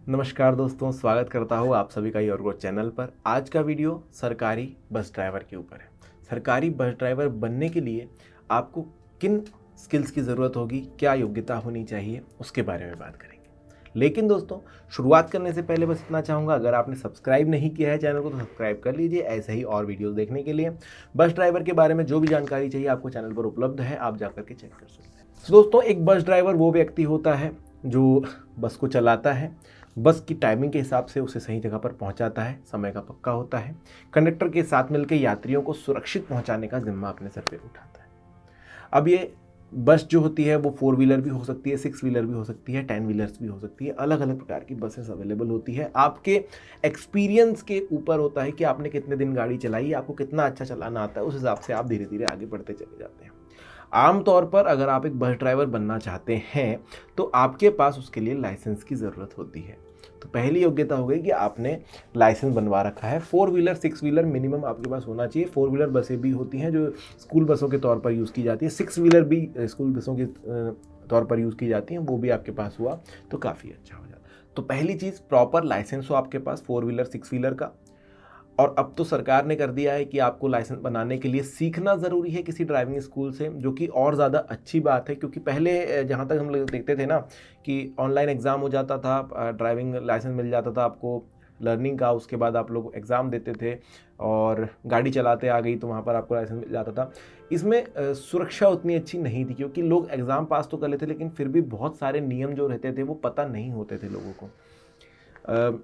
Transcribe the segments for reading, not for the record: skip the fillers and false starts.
नमस्कार दोस्तों, स्वागत करता हूँ आप सभी का योरगो चैनल पर। आज का वीडियो सरकारी बस ड्राइवर के ऊपर है। सरकारी बस ड्राइवर बनने के लिए आपको किन स्किल्स की ज़रूरत होगी, क्या योग्यता होनी चाहिए, उसके बारे में बात करेंगे। लेकिन दोस्तों, शुरुआत करने से पहले बस इतना चाहूँगा, अगर आपने सब्सक्राइब नहीं किया है चैनल को तो सब्सक्राइब कर लीजिए ऐसे ही और वीडियोज़ देखने के लिए। बस ड्राइवर के बारे में जो भी जानकारी चाहिए आपको चैनल पर उपलब्ध है, आप जाकर के चेक कर सकते हैं। तो दोस्तों, एक बस ड्राइवर वो व्यक्ति होता है जो बस को चलाता है, बस की टाइमिंग के हिसाब से उसे सही जगह पर पहुंचाता है, समय का पक्का होता है, कंडक्टर के साथ मिलकर यात्रियों को सुरक्षित पहुंचाने का जिम्मा अपने सर पे उठाता है। अब ये बस जो होती है वो 4 व्हीलर भी हो सकती है, 6 व्हीलर भी हो सकती है, 10 व्हीलर्स भी हो सकती है। अलग अलग प्रकार की बसेस अवेलेबल होती है। आपके एक्सपीरियंस के ऊपर होता है कि आपने कितने दिन गाड़ी चलाई, आपको कितना अच्छा चलाना आता है, उस हिसाब से आप धीरे धीरे आगे बढ़ते चले जाते हैं। आमतौर पर अगर आप एक बस ड्राइवर बनना चाहते हैं तो आपके पास उसके लिए लाइसेंस की ज़रूरत होती है। तो पहली योग्यता हो गई कि आपने लाइसेंस बनवा रखा है। 4 व्हीलर 6 व्हीलर मिनिमम आपके पास होना चाहिए। 4 व्हीलर बसें भी होती हैं जो स्कूल बसों के तौर पर यूज़ की जाती है, 6 व्हीलर भी स्कूल बसों के तौर पर यूज़ की जाती हैं, वो भी आपके पास हुआ तो काफ़ी अच्छा हो जाता। तो पहली चीज़, प्रॉपर लाइसेंस हो आपके पास 4 व्हीलर 6 व्हीलर का। और अब तो सरकार ने कर दिया है कि आपको लाइसेंस बनाने के लिए सीखना ज़रूरी है किसी ड्राइविंग स्कूल से, जो कि और ज़्यादा अच्छी बात है। क्योंकि पहले जहाँ तक हम लोग देखते थे ना कि ऑनलाइन एग्ज़ाम हो जाता था, ड्राइविंग लाइसेंस मिल जाता था आपको लर्निंग का, उसके बाद आप लोग एग्ज़ाम देते थे और गाड़ी चलाते आ गई तो वहाँ पर आपको लाइसेंस मिल जाता था। इसमें सुरक्षा उतनी अच्छी नहीं थी क्योंकि लोग एग्ज़ाम पास तो कर लेते लेकिन फिर भी बहुत सारे नियम जो रहते थे वो पता नहीं होते थे लोगों को।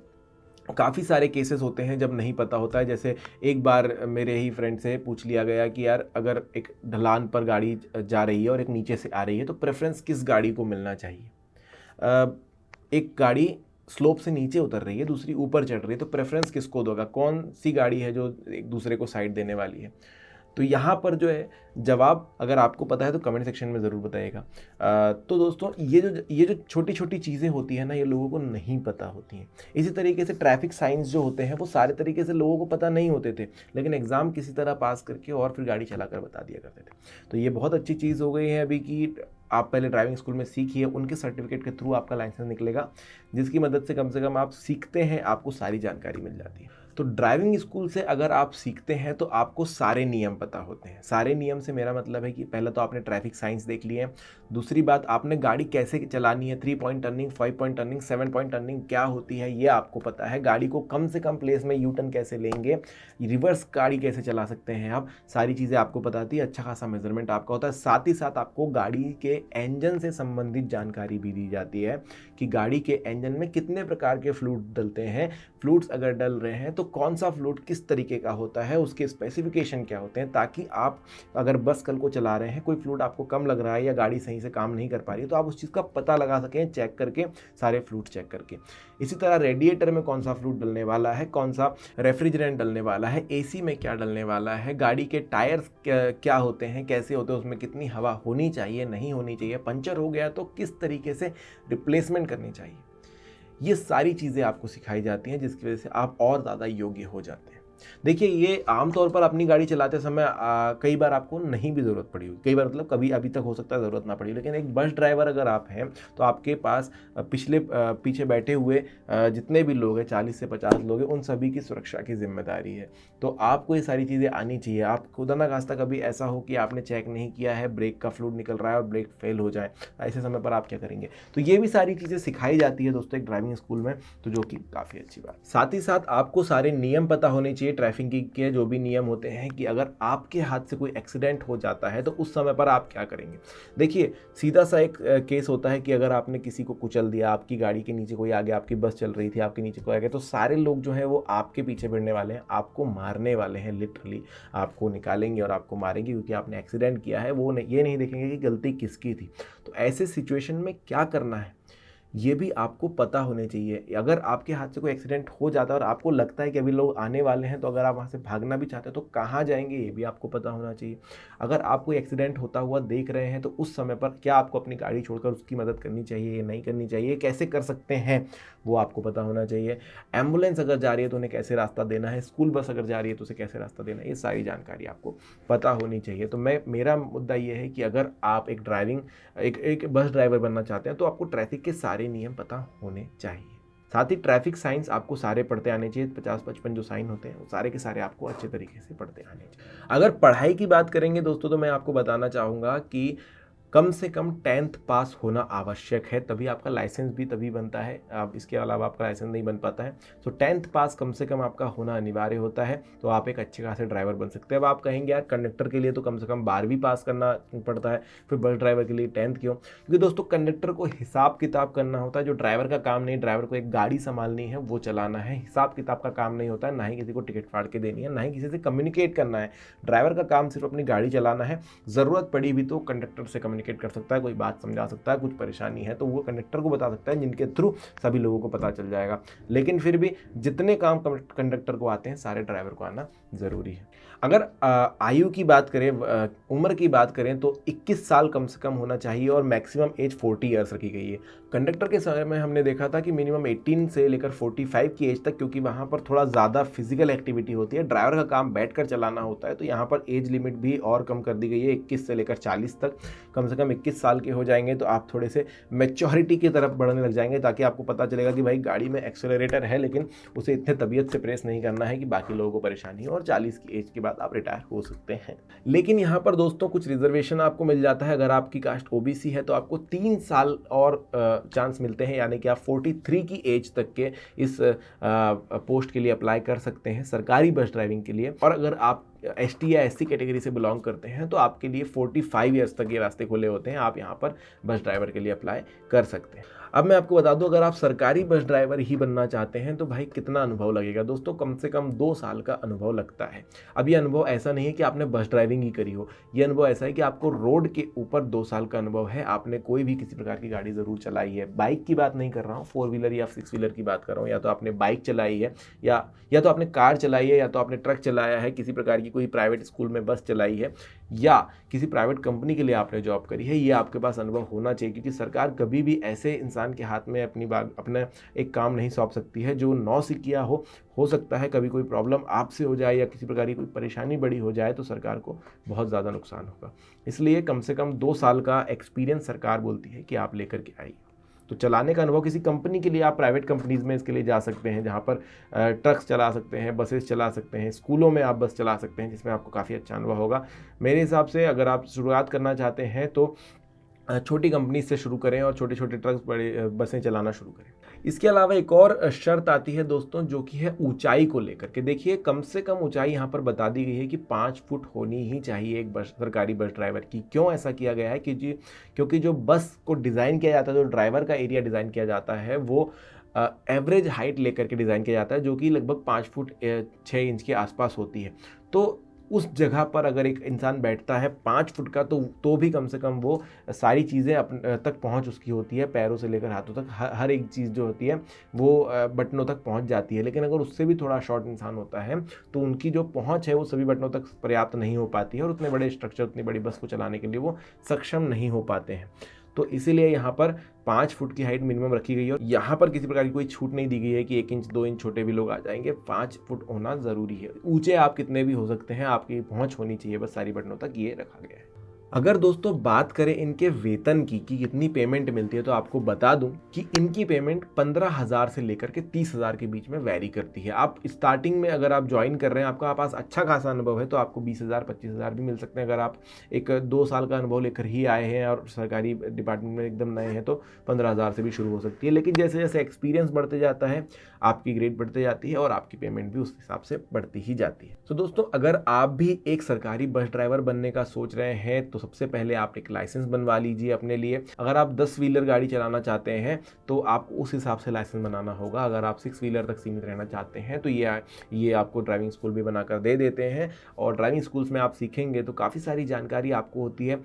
काफ़ी सारे केसेस होते हैं जब नहीं पता होता है। जैसे एक बार मेरे ही फ्रेंड से पूछ लिया गया कि यार, अगर एक ढलान पर गाड़ी जा रही है और एक नीचे से आ रही है तो प्रेफरेंस किस गाड़ी को मिलना चाहिए। एक गाड़ी स्लोप से नीचे उतर रही है, दूसरी ऊपर चढ़ रही है, तो प्रेफरेंस किसको दोगा, कौन सी गाड़ी है जो एक दूसरे को साइड देने वाली है। तो यहाँ पर जो है जवाब अगर आपको पता है तो कमेंट सेक्शन में ज़रूर बताइएगा। तो दोस्तों, ये जो छोटी छोटी चीज़ें होती हैं ना, ये लोगों को नहीं पता होती हैं। इसी तरीके से ट्रैफिक साइंस जो होते हैं वो सारे तरीके से लोगों को पता नहीं होते थे, लेकिन एग्ज़ाम किसी तरह पास करके और फिर गाड़ी चला कर बता दिया करते थे। तो ये बहुत अच्छी चीज़ हो गई है अभी कि आप पहले ड्राइविंग स्कूल में सीखिए, उनके सर्टिफिकेट के थ्रू आपका लाइसेंस निकलेगा, जिसकी मदद से कम आप सीखते हैं, आपको सारी जानकारी मिल जाती है। तो ड्राइविंग स्कूल से अगर आप सीखते हैं तो आपको सारे नियम पता होते हैं। सारे नियम से मेरा मतलब है कि पहले तो आपने ट्रैफिक साइंस देख लिए है, दूसरी बात आपने गाड़ी कैसे चलानी है, 3 point turning, 5 point turning, 7 point turning क्या होती है ये आपको पता है। गाड़ी को कम से कम प्लेस में यू टर्न कैसे लेंगे, रिवर्स गाड़ी कैसे चला सकते हैं आप, सारी चीज़ें आपको बताती है। अच्छा खासा मेजरमेंट आपका होता है। साथ ही साथ आपको गाड़ी के इंजन से संबंधित जानकारी भी दी जाती है कि गाड़ी के इंजन में कितने प्रकार के फ्लूइड डलते हैं, फ्लूइड्स अगर डल रहे हैं तो कौन सा फ्लूइड किस तरीके का होता है, उसके स्पेसिफिकेशन क्या होते हैं, ताकि आप अगर बस कल को चला रहे हैं, कोई फ्लूइड आपको कम लग रहा है या गाड़ी सही से काम नहीं कर पा रही है, तो आप उस चीज़ का पता लगा सकें चेक करके, सारे फ्लूइड चेक करके। इसी तरह रेडिएटर में कौन सा फ्लूइड डलने वाला है, कौन सा रेफ्रिजरेंट डलने वाला है, एसी में क्या डलने वाला है, गाड़ी के टायर्स क्या होते हैं, कैसे होते हैं, उसमें कितनी हवा होनी चाहिए, नहीं होनी चाहिए, पंचर हो गया तो किस तरीके से रिप्लेसमेंट करनी चाहिए। ये सारी चीज़ें आपको सिखाई जाती हैं, जिसकी वजह से आप और ज़्यादा योग्य हो जाते हैं। देखिए, ये आमतौर पर अपनी गाड़ी चलाते समय कई बार आपको नहीं भी ज़रूरत पड़ी होगी, कई बार मतलब कभी अभी तक हो सकता है ज़रूरत ना पड़ी, लेकिन एक बस ड्राइवर अगर आप हैं तो आपके पास पीछे बैठे हुए जितने भी लोग हैं, 40 से 50 लोग हैं, उन सभी की सुरक्षा की जिम्मेदारी है। तो आपको ये सारी चीज़ें आनी चाहिए। आप खुदा ना खास्ता कभी ऐसा हो कि आपने चेक नहीं किया है, ब्रेक का फ्लूइड निकल रहा है और ब्रेक फेल हो जाए, ऐसे समय पर आप क्या करेंगे। तो ये भी सारी चीज़ें सिखाई जाती है दोस्तों एक ड्राइविंग स्कूल में, तो जो कि काफ़ी अच्छी बात। साथ ही साथ आपको सारे नियम पता होने चाहिए, ट्रैफिक के जो भी नियम होते हैं, कि अगर आपके हाथ से कोई एक्सीडेंट हो जाता है तो उस समय पर आप क्या करेंगे। देखिए, सीधा सा एक केस होता है कि अगर आपने किसी को कुचल दिया, आपकी गाड़ी के नीचे कोई आ गया, आपकी बस चल रही थी, आपके नीचे कोई आ गया, तो सारे लोग जो है वो आपके पीछे भिड़ने वाले हैं, आपको मारने वाले हैं, लिटरली आपको निकालेंगे और आपको मारेंगे क्योंकि आपने एक्सीडेंट किया है। वो ये नहीं देखेंगे कि गलती किसकी थी। तो ऐसे सिचुएशन में क्या करना है ये भी आपको पता होने चाहिए। अगर आपके हाथ से कोई एक्सीडेंट हो जाता है और आपको लगता है कि अभी लोग आने वाले हैं, तो अगर आप वहाँ से भागना भी चाहते हैं तो कहाँ जाएंगे ये भी आपको पता होना चाहिए। अगर आप कोई एक्सीडेंट होता हुआ देख रहे हैं तो उस समय पर क्या आपको अपनी गाड़ी छोड़कर उसकी मदद करनी चाहिए या नहीं करनी चाहिए, कैसे कर सकते हैं वो आपको पता होना चाहिए। एम्बुलेंस अगर जा रही है तो उन्हें कैसे रास्ता देना है, स्कूल बस अगर जा रही है तो उसे कैसे रास्ता देना है, ये सारी जानकारी आपको पता होनी चाहिए। तो मेरा मुद्दा ये है कि अगर आप एक बस ड्राइवर बनना चाहते हैं तो आपको ट्रैफिक के सारे नियम पता होने चाहिए। साथ ही ट्रैफिक साइंस आपको सारे पढ़ते आने चाहिए, 50-55 जो साइन होते हैं वो सारे के सारे आपको अच्छे तरीके से पढ़ते आने चाहिए। अगर पढ़ाई की बात करेंगे दोस्तों तो मैं आपको बताना चाहूँगा कि कम से कम 10th पास होना आवश्यक है, तभी आपका लाइसेंस भी तभी बनता है। आप इसके अलावा आपका लाइसेंस नहीं बन पाता है। तो 10th पास कम से कम आपका होना अनिवार्य होता है, तो आप एक अच्छे खासे ड्राइवर बन सकते हैं। अब आप कहेंगे यार कंडक्टर के लिए तो कम से कम 12वीं पास करना पड़ता है, फिर बस ड्राइवर के लिए 10th क्यों? क्योंकि दोस्तों कंडक्टर को हिसाब किताब करना होता है, जो ड्राइवर का काम नहीं। ड्राइवर को एक गाड़ी संभालनी है, वो चलाना है, हिसाब किताब का काम नहीं होता है, ना ही किसी को टिकट फाड़ के देनी है, ना ही किसी से कम्युनिकेट करना है। ड्राइवर का काम सिर्फ अपनी गाड़ी चलाना है। ज़रूरत पड़ी भी तो कंडक्टर से कम्युनिकेट कर सकता है, कोई बात समझा सकता है, कुछ परेशानी है तो वो कंडक्टर को बता सकता है, जिनके थ्रू सभी लोगों को पता चल जाएगा। लेकिन फिर भी जितने काम कंडक्टर को आते हैं सारे ड्राइवर को आना ज़रूरी है। अगर आयु की बात करें, उम्र की बात करें तो 21 साल कम से कम होना चाहिए और मैक्सिमम एज 40 ईयर्स रखी गई है। कंडक्टर के समय में हमने देखा था कि मिनिमम 18 से लेकर 45 की एज तक, क्योंकि वहाँ पर थोड़ा ज़्यादा फिजिकल एक्टिविटी होती है, ड्राइवर का काम बैठकर चलाना होता है, तो यहाँ पर एज लिमिट भी और कम कर दी गई है 21 से लेकर 40 तक। कम से कम 21 साल के हो जाएंगे तो आप थोड़े से मैच्योरिटी की तरफ बढ़ने लग जाएंगे, ताकि आपको पता चलेगा कि भाई गाड़ी में एक्सेलरेटर है लेकिन उसे इतने तबीयत से प्रेस नहीं करना है कि बाकी लोगों को परेशानी हो, और 40 की एज के बाद आप रिटायर हो सकते हैं। लेकिन यहाँ पर दोस्तों कुछ रिजर्वेशन आपको मिल जाता है। अगर आपकी कास्ट ओबीसी है तो आपको 3 साल और चांस मिलते हैं, यानी कि आप 43 की एज तक के इस पोस्ट के लिए अप्लाई कर सकते हैं सरकारी बस ड्राइविंग के लिए। और अगर आप एसटी या एससी कैटेगरी से बिलोंग करते हैं तो आपके लिए 45 ईयर्स तक ये रास्ते खुले होते हैं, आप यहाँ पर बस ड्राइवर के लिए अप्लाई कर सकते हैं। अब मैं आपको बता दूं, अगर आप सरकारी बस ड्राइवर ही बनना चाहते हैं तो भाई कितना अनुभव लगेगा दोस्तों? कम से कम 2 साल का अनुभव लगता है। अब ये अनुभव ऐसा नहीं है कि आपने बस ड्राइविंग ही करी हो, ये अनुभव ऐसा है कि आपको रोड के ऊपर 2 साल का अनुभव है, आपने कोई भी किसी प्रकार की गाड़ी ज़रूर चलाई है। बाइक की बात नहीं कर रहा हूँ, 4 व्हीलर या 6 व्हीलर की बात कर रहा हूँ। या तो आपने बाइक चलाई है, या तो आपने कार चलाई है, या तो आपने ट्रक चलाया है, किसी प्रकार की कोई प्राइवेट स्कूल में बस चलाई है, या किसी प्राइवेट कंपनी के लिए आपने जॉब करी है। ये आपके पास अनुभव होना चाहिए, क्योंकि सरकार कभी भी ऐसे इंसान के हाथ में अपना एक काम नहीं सौंप सकती है जो नौसिखिया हो सकता है कभी कोई प्रॉब्लम आपसे हो जाए या किसी प्रकार की कोई परेशानी बड़ी हो जाए तो सरकार को बहुत ज़्यादा नुकसान होगा। इसलिए कम से कम 2 साल का एक्सपीरियंस सरकार बोलती है कि आप लेकर के आइए। तो चलाने का अनुभव किसी कंपनी के लिए, आप प्राइवेट कंपनीज़ में इसके लिए जा सकते हैं, जहाँ पर ट्रक्स चला सकते हैं, बसेस चला सकते हैं, स्कूलों में आप बस चला सकते हैं, जिसमें आपको काफ़ी अच्छा अनुभव होगा। मेरे हिसाब से अगर आप शुरुआत करना चाहते हैं तो छोटी कंपनी से शुरू करें और छोटे छोटे ट्रक्स बड़े बसें चलाना शुरू करें। इसके अलावा एक और शर्त आती है दोस्तों, जो कि है ऊंचाई को लेकर के। देखिए कम से कम ऊंचाई यहाँ पर बता दी गई है कि 5 फुट होनी ही चाहिए एक सरकारी बस ड्राइवर की। क्यों ऐसा किया गया है? क्योंकि जो बस को डिज़ाइन किया जाता है, जो ड्राइवर का एरिया डिज़ाइन किया जाता है, वो एवरेज हाइट लेकर के डिज़ाइन किया जाता है, जो कि लगभग 5 फुट 6 इंच के आसपास होती है। तो उस जगह पर अगर एक इंसान बैठता है 5 फुट का, तो भी कम से कम वो सारी चीज़ें अपने तक पहुंच उसकी होती है, पैरों से लेकर हाथों तक हर एक चीज़ जो होती है वो बटनों तक पहुंच जाती है। लेकिन अगर उससे भी थोड़ा शॉर्ट इंसान होता है तो उनकी जो पहुंच है वो सभी बटनों तक पर्याप्त नहीं हो पाती है, और उतने बड़े स्ट्रक्चर, उतनी बड़ी बस को चलाने के लिए वो सक्षम नहीं हो पाते हैं। तो इसीलिए यहाँ पर 5 फुट की हाइट मिनिमम रखी गई है, और यहाँ पर किसी प्रकार की कोई छूट नहीं दी गई है कि 1 इंच 2 इंच छोटे भी लोग आ जाएंगे। 5 फुट होना ज़रूरी है। ऊंचे आप कितने भी हो सकते हैं, आपकी पहुँच होनी चाहिए बस सारी बटनों तक, ये रखा गया है। अगर दोस्तों बात करें इनके वेतन की कि कितनी पेमेंट मिलती है, तो आपको बता दूं कि इनकी पेमेंट 15,000 से लेकर के 30,000 के बीच में वैरी करती है। आप स्टार्टिंग में अगर आप ज्वाइन कर रहे हैं, आपका पास अच्छा खासा अनुभव है, तो आपको 20,000 25,000 भी मिल सकते हैं। अगर आप एक 2 साल का अनुभव लेकर ही आए हैं और सरकारी डिपार्टमेंट में एकदम नए हैं तो 15,000 से भी शुरू हो सकती है। लेकिन जैसे जैसे एक्सपीरियंस बढ़ते जाता है, आपकी ग्रेड बढ़ते जाती है और आपकी पेमेंट भी उस हिसाब से बढ़ती ही जाती है। तो दोस्तों अगर आप भी एक सरकारी बस ड्राइवर बनने का सोच रहे हैं तो सबसे पहले आप एक लाइसेंस बनवा लीजिए अपने लिए। अगर आप 10 व्हीलर गाड़ी चलाना चाहते हैं तो आपको उस हिसाब से लाइसेंस बनाना होगा। अगर आप 6 व्हीलर तक सीमित रहना चाहते हैं तो ये आपको ड्राइविंग स्कूल भी बनाकर दे देते हैं, और ड्राइविंग स्कूल्स में आप सीखेंगे तो काफ़ी सारी जानकारी आपको होती है।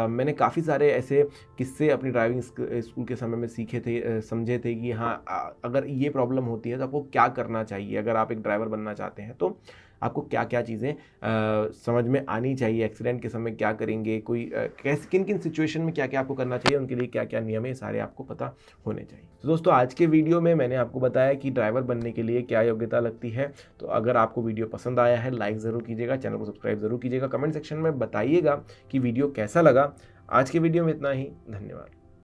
मैंने काफ़ी सारे ऐसे किस्से अपनी ड्राइविंग स्कूल के समय में सीखे थे, समझे थे कि हाँ अगर ये प्रॉब्लम होती है तो आपको क्या करना चाहिए। अगर आप एक ड्राइवर बनना चाहते हैं तो आपको क्या क्या चीज़ें समझ में आनी चाहिए। एक्सीडेंट के समय क्या करेंगे, कोई कैसे किन किन सिचुएशन में क्या क्या आपको करना चाहिए, उनके लिए क्या क्या नियम है, सारे आपको पता होने चाहिए। तो दोस्तों आज के वीडियो में मैंने आपको बताया कि ड्राइवर बनने के लिए क्या योग्यता लगती है। तो अगर आपको वीडियो पसंद आया है, लाइक ज़रूर कीजिएगा, चैनल को सब्सक्राइब ज़रूर कीजिएगा, कमेंट सेक्शन में बताइएगा कि वीडियो कैसा लगा। आज के वीडियो में इतना ही, धन्यवाद।